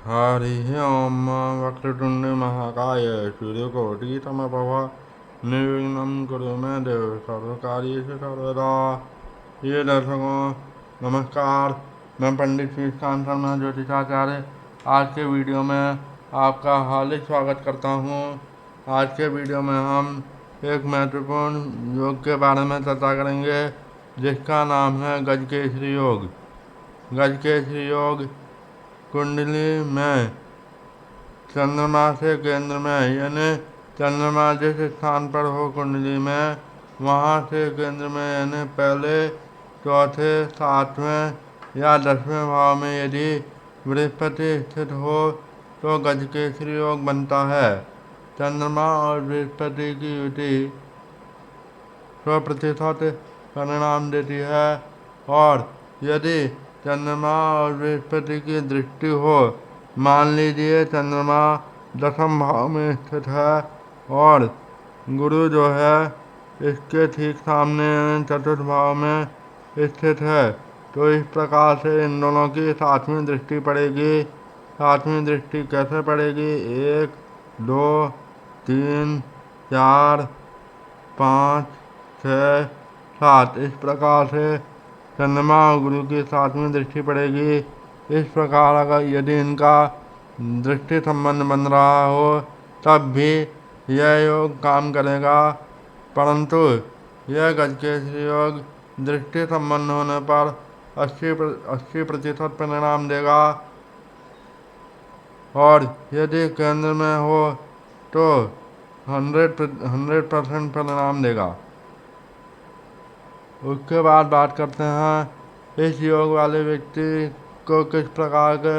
हरिः ओं वक्रतुण्ड महाकाय सूर्यकोटिसमप्रभा निर्विघ्नं कुरु मे देव सर्वकार्येषु सर्वदा। ये दर्शकों नमस्कार, मैं पंडित श्रीकांत शर्मा ज्योतिषाचार्य आज के वीडियो में आपका हार्दिक स्वागत करता हूँ। आज के वीडियो में हम एक महत्वपूर्ण योग के बारे में चर्चा करेंगे जिसका नाम है गजकेसरी योग। गजकेसरी योग कुंडली में चंद्रमा से केंद्र में यानी चंद्रमा जिस स्थान पर हो कुंडली में वहाँ से केंद्र में यानी पहले, चौथे, सातवें या 10वें भाव में यदि बृहस्पति स्थित हो तो गजकेसरी योग बनता है। चंद्रमा और बृहस्पति की युति 100% परिणाम देती है और यदि चंद्रमा और बृहस्पति की दृष्टि हो, मान लीजिए चंद्रमा 10वें भाव में स्थित है और गुरु जो है इसके ठीक सामने 4th भाव में स्थित है, तो इस प्रकार से इन दोनों की 7वीं दृष्टि पड़ेगी। 7वीं दृष्टि कैसे पड़ेगी? 1, 2, 3, 4, 5, 6, 7 इस प्रकार से चंद्रमा और गुरु की 7वीं दृष्टि पड़ेगी। इस प्रकार अगर यदि इनका दृष्टि संबंध बन रहा हो तब भी यह योग काम करेगा, परंतु यह गजकेसरी योग दृष्टि संबंध होने पर 80% परिणाम देगा और यदि केंद्र में हो तो 100% परिणाम देगा। उसके बाद बात करते हैं इस योग वाले व्यक्ति को किस प्रकार के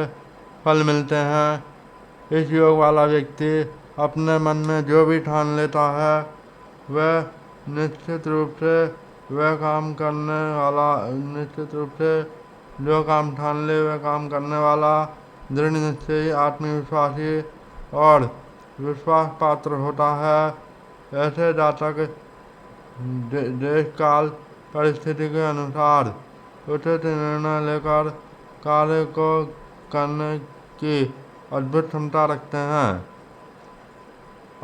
फल मिलते हैं। इस योग वाला व्यक्ति अपने मन में जो भी ठान लेता है वह निश्चित रूप से वह काम करने वाला, निश्चित रूप से जो काम ठान ले वह काम करने वाला, दृढ़ निश्चयी, आत्मविश्वासी और विश्वास पात्र होता है। ऐसे जातक देश काल परिस्थिति के अनुसार उचित निर्णय लेकर कार्य को करने की अद्भुत क्षमता रखते हैं।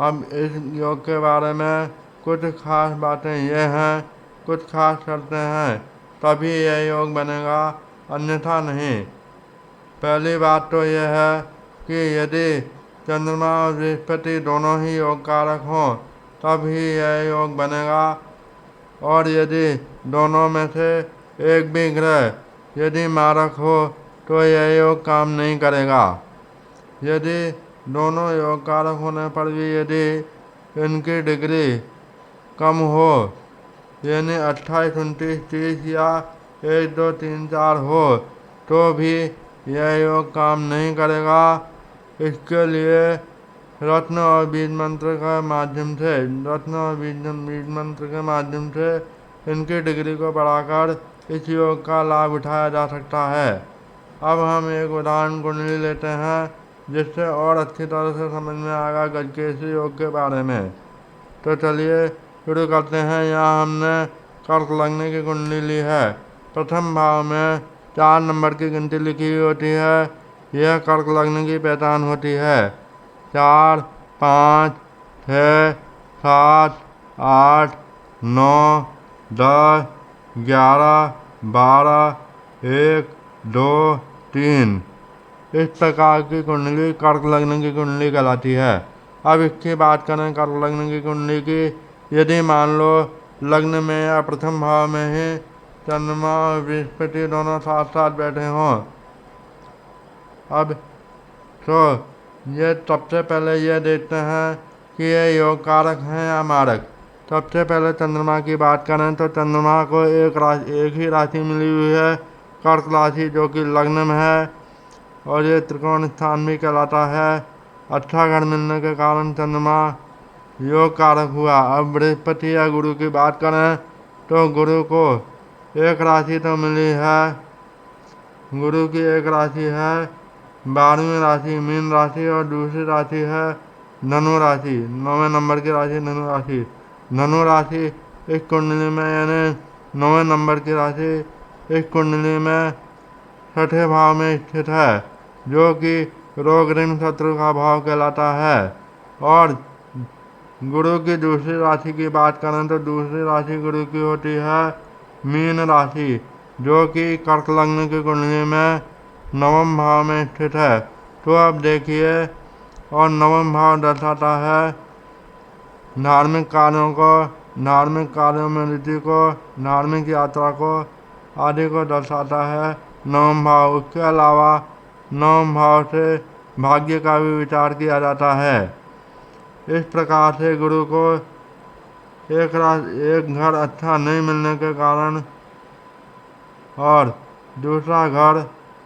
अब इस योग के बारे में कुछ खास बातें ये हैं, कुछ खास शर्तें हैं, तभी यह योग बनेगा, अन्यथा नहीं। पहली बात तो यह है कि यदि चंद्रमा और बृहस्पति दोनों ही योग कारक हों तब ही यह योग बनेगा और यदि दोनों में से एक भी ग्रह यदि मारक हो तो यह योग काम नहीं करेगा। यदि दोनों योग कारक होने पर भी यदि इनकी डिग्री कम हो यानी 28, 29, 30 या 1, 2, 3, 4 हो तो भी यह योग काम नहीं करेगा। इसके लिए रत्न और बीज मंत्र के माध्यम से इनकी डिग्री को बढ़ाकर इस योग का लाभ उठाया जा सकता है। अब हम एक उदाहरण कुंडली लेते हैं जिससे और अच्छी तरह से समझ में आएगा गजकेसरी योग के बारे में। तो चलिए शुरू करते हैं। यहाँ हमने कर्क लग्न की कुंडली ली है। प्रथम भाव में 4 नंबर की गिनती लिखी हुई होती है, यह कर्क लग्न की पहचान होती है। 4, 5, 6, 7, 8, 9, 10, 11, 12, 1, 2, 3 इस प्रकार की कुंडली कर्क लग्न की कुंडली कहलाती है। अब इसकी बात करें कर्क लग्न की कुंडली की, यदि मान लो लग्न में या प्रथम भाव में ही चंद्रमा और बृहस्पति दोनों साथ साथ बैठे हों, अब तो ये सबसे पहले यह देखते हैं कि ये योग कारक हैं या मारक। सबसे पहले चंद्रमा की बात करें तो चंद्रमा को एक ही राशि मिली हुई है, कर्क राशि, जो कि लग्न में है और ये त्रिकोण स्थान भी कहलाता है। अच्छा घर मिलने के कारण चंद्रमा योग कारक हुआ। अब बृहस्पति या गुरु की बात करें तो गुरु को एक राशि तो मिली है, गुरु की एक राशि है 12वीं राशि मीन राशि और दूसरी राशि है धनु राशि, 9वें नंबर की राशि धनु राशि। धनु राशि इस कुंडली में यानी 9वें नंबर की राशि इस कुंडली में 6ठे भाव में स्थित है, जो कि रोग ऋण शत्रु का भाव कहलाता है। और गुरु की दूसरी राशि की बात करें तो दूसरी राशि गुरु की होती है मीन राशि, जो कि कर्क लग्न की कुंडली में नवम भाव में स्थित है। तो अब देखिए, और नवम भाव दर्शाता है धार्मिक कार्यों को, धार्मिक कार्यों में रुचि को, धार्मिक यात्रा को आदि को दर्शाता है नवम भाव। उसके अलावा नवम भाव से भाग्य का भी विचार किया जाता है। इस प्रकार से गुरु को एक घर अच्छा नहीं मिलने के कारण और दूसरा घर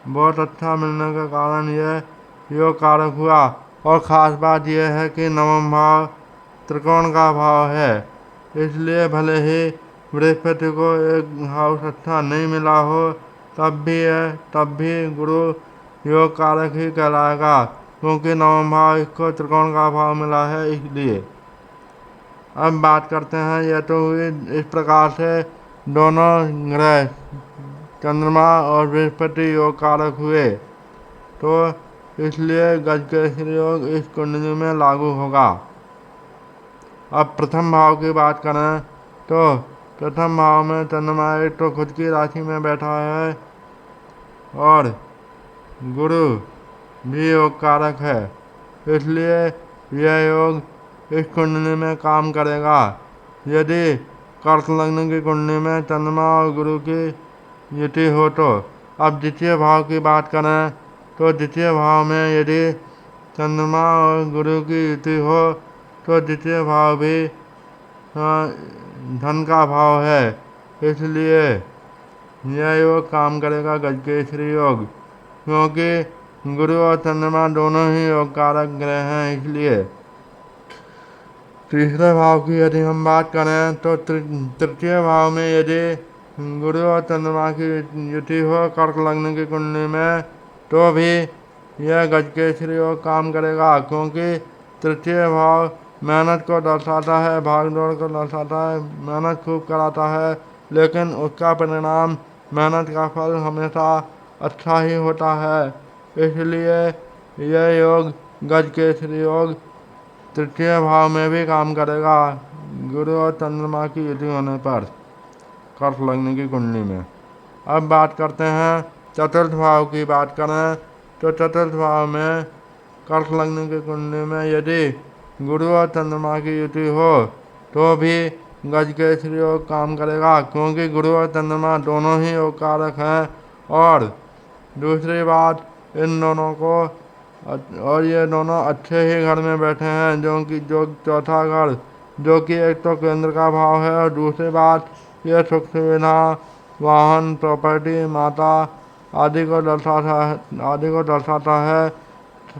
बहुत अच्छा मिलने के कारण यह योग कारक हुआ। और ख़ास बात यह है कि नवम भाव त्रिकोण का भाव है, इसलिए भले ही बृहस्पति को एक हाउस अच्छा नहीं मिला हो, तब भी गुरु योग कारक ही कहलाएगा, क्योंकि नवम भाव इसको त्रिकोण का भाव मिला है। इसलिए अब बात करते हैं, यह तो हुई इस प्रकार से दोनों ग्रह चंद्रमा और बृहस्पति योग कारक हुए, तो इसलिए गजकेसरी योग इस कुंडली में लागू होगा। अब प्रथम भाव की बात करें तो प्रथम भाव में चंद्रमा एक तो खुद की राशि में बैठा है और गुरु भी योग कारक है, इसलिए यह योग इस कुंडली में काम करेगा। यदि कर्क लग्न की कुंडली में चंद्रमा और गुरु की युति हो तो। अब द्वितीय भाव की बात करें तो द्वितीय भाव में यदि चंद्रमा और गुरु की युति हो तो द्वितीय भाव भी धन का भाव है, इसलिए यह योग काम करेगा गजकेसरी योग, क्योंकि गुरु और चंद्रमा दोनों ही योग कारक ग्रह हैं। इसलिए तीसरे भाव की यदि हम बात करें तो तृतीय भाव में यदि गुरु और चंद्रमा की युति हो कर्क लग्न की कुंडली में, तो भी यह गजकेसरी योग काम करेगा, क्योंकि तृतीय भाव मेहनत को दर्शाता है, भाग दौड़ को दर्शाता है, मेहनत खूब कराता है, लेकिन उसका परिणाम मेहनत का फल हमेशा अच्छा ही होता है। इसलिए यह योग गजकेसरी योग तृतीय भाव में भी काम करेगा गुरु और चंद्रमा की युति होने पर कर्क लग्न की कुंडली में। अब बात करते हैं चतुर्थ भाव की। बात करें तो चतुर्थ भाव में कर्क लग्न की कुंडली में यदि गुरु और चंद्रमा की युति हो तो भी गजकेसरी योग काम करेगा, क्योंकि गुरु और चंद्रमा दोनों ही योग कारक हैं। और दूसरी बात, इन दोनों को और ये दोनों अच्छे ही घर में बैठे हैं, जो चौथा घर जो कि एक तो केंद्र का भाव है, और दूसरी बात ये सुख सुविधा, वाहन, प्रॉपर्टी, माता आदि को दर्शाता है।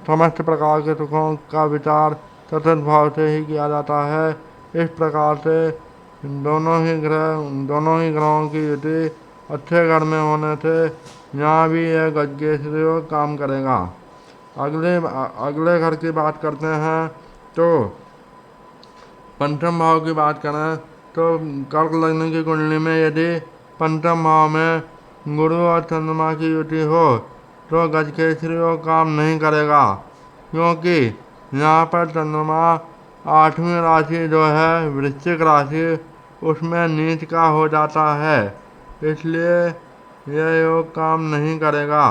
समस्त प्रकार के सुखों का विचार चतुर्थ भाव से ही किया जाता है। इस प्रकार से दोनों ही ग्रहों की युति अच्छे घर में होने से यहाँ भी यह गजकेसरी योग काम करेगा। अगले घर की बात करते हैं तो पंचम भाव की बात करें तो कर्क लग्न की कुंडली में यदि पंचम भाव में गुरु और चंद्रमा की युति हो तो गजकेसरी योग काम नहीं करेगा, क्योंकि यहाँ पर चंद्रमा 8वीं राशि जो है वृश्चिक राशि, उसमें नीच का हो जाता है, इसलिए यह योग काम नहीं करेगा।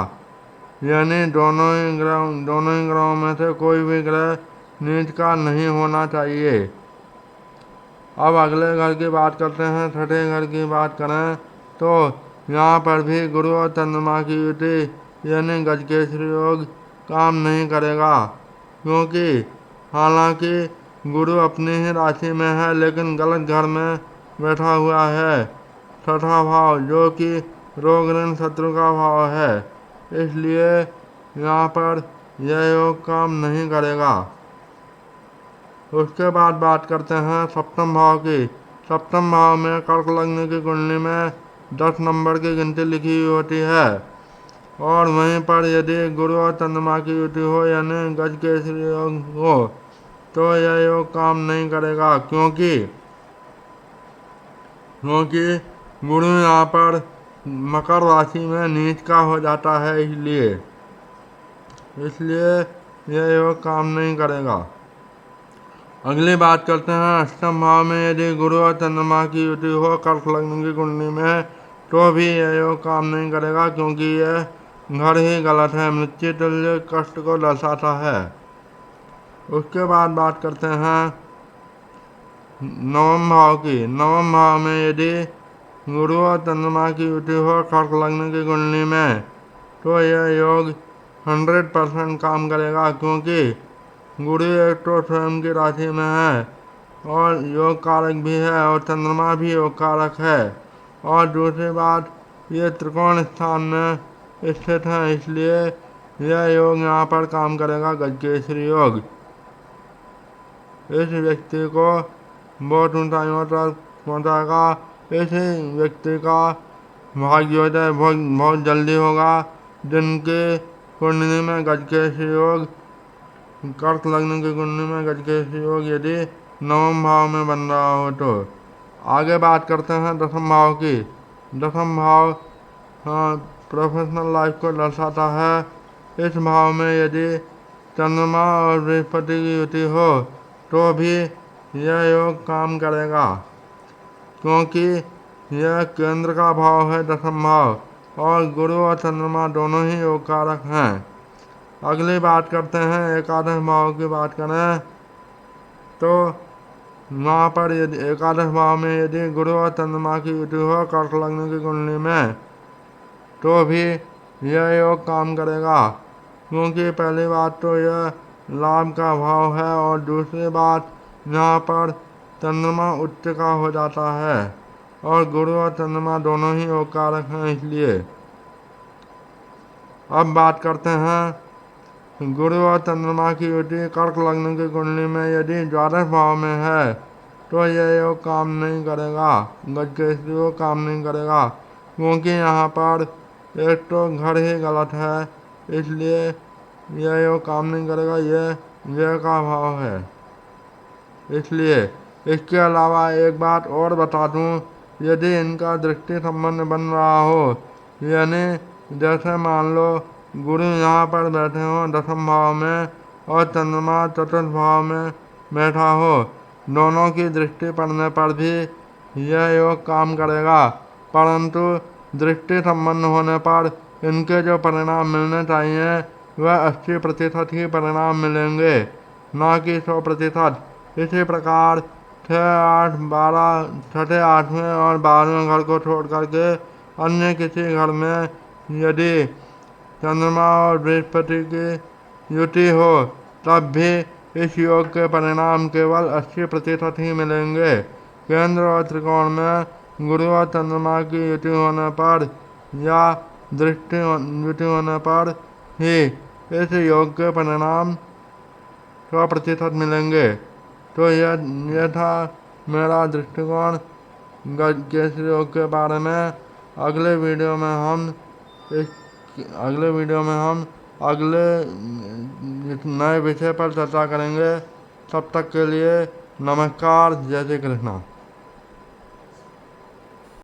यानी दोनों ही ग्रहों में से कोई भी ग्रह नीच का नहीं होना चाहिए। अब अगले घर की बात करते हैं। छठे घर की बात करें तो यहाँ पर भी गुरु और चंद्रमा की युति यानी गजकेसरी योग काम नहीं करेगा, क्योंकि हालांकि गुरु अपनी ही राशि में है लेकिन गलत घर में बैठा हुआ है, छठा भाव जो कि रोग ऋण शत्रु का भाव है, इसलिए यहाँ पर यह योग काम नहीं करेगा। उसके बाद बात करते हैं सप्तम भाव की। सप्तम भाव में कर्क लग्न की कुंडली में 10 नंबर की गिनती लिखी हुई होती है, और वहीं पर यदि गुरु और चंद्रमा की युति हो यानी गजकेसरी योग हो तो यह योग काम नहीं करेगा, क्योंकि गुरु यहाँ पर मकर राशि में नीच का हो जाता है। इसलिए इसलिए यह योग काम नहीं करेगा। अगली बात करते हैं अष्टम भाव में यदि गुरु और चंद्रमा की युति हो कर्क लग्न की कुंडली में तो भी यह योग काम नहीं करेगा, क्योंकि यह घर ही गलत है, मृत्यु तुल्य कष्ट को दर्शाता है। उसके बाद बात करते हैं नवम भाव की। नवम भाव में यदि गुरु और चंद्रमा की युति हो कर्क लग्न की कुंडली में तो यह योग 100% काम करेगा, क्योंकि गुरु एक तो स्वयं की राशि में है और योग कारक भी है और चंद्रमा भी योग कारक है, और दूसरी बात ये त्रिकोण स्थान में स्थित है, इसलिए यह योग यहाँ पर काम करेगा, गजकेसरी योग। इस व्यक्ति को बहुत ऊंचाइयों तक पहुँचाएगा। इस व्यक्ति का भाग्योदय बहुत जल्दी होगा। जिनके कुंडली में गजकेसरी योग, कर्क लग्न की कुंडली में गजकेसरी योग यदि नवम भाव में बन रहा हो तो। आगे बात करते हैं दसम भाव की। दसम भाव प्रोफेशनल लाइफ को दर्शाता है। इस भाव में यदि चंद्रमा और बृहस्पति की युति हो तो भी यह योग काम करेगा, क्योंकि यह केंद्र का भाव है दसम भाव, और गुरु और चंद्रमा दोनों ही योग कारक हैं। अगली बात करते हैं एकादश भाव की। बात करें तो वहाँ पर यदि एकादश भाव में यदि गुरु और चंद्रमा की युति हो कर्क लग्न की कुंडली में तो भी यह योग काम करेगा, क्योंकि पहली बात तो यह लाभ का भाव है और दूसरी बात यहाँ पर चंद्रमा उच्च का हो जाता है और गुरु और चंद्रमा दोनों ही योग कारक हैं। इसलिए अब बात करते हैं गुरु और चंद्रमा की युति कर्क लग्न की कुंडली में यदि द्वादश भाव में है तो यह योग काम नहीं करेगा, गजकेसरी योग काम नहीं करेगा, क्योंकि यहाँ पर एक तो घर ही गलत है, इसलिए यह योग काम नहीं करेगा। यह व्यय का भाव है। इसलिए इसके अलावा एक बात और बता दूं, यदि इनका दृष्टि संबंध बन रहा हो, यानी जैसे मान लो गुरु यहाँ पर बैठे हो दसम भाव में और चंद्रमा चतुर्थ भाव में बैठा हो, दोनों की दृष्टि पड़ने पर भी यह योग काम करेगा, परंतु दृष्टि संबंध होने पर इनके जो परिणाम मिलने चाहिए वह 80% ही परिणाम मिलेंगे, न कि 100%। इसी प्रकार 6, 8, 12, छठे 8वें और 12वें घर को छोड़ करके अन्य किसी घर में यदि चंद्रमा और बृहस्पति की युति हो तब भी इस योग के परिणाम केवल 80% ही मिलेंगे। केंद्र और त्रिकोण में गुरु और चंद्रमा की युति होने पर या दृष्टि युति होने पर ही इस योग के परिणाम 100% मिलेंगे। तो यह था मेरा दृष्टिकोण गजकेसरी योग के बारे में। अगले वीडियो में हम अगले नए विषय पर चर्चा करेंगे। तब तक के लिए नमस्कार, जय श्री कृष्णा।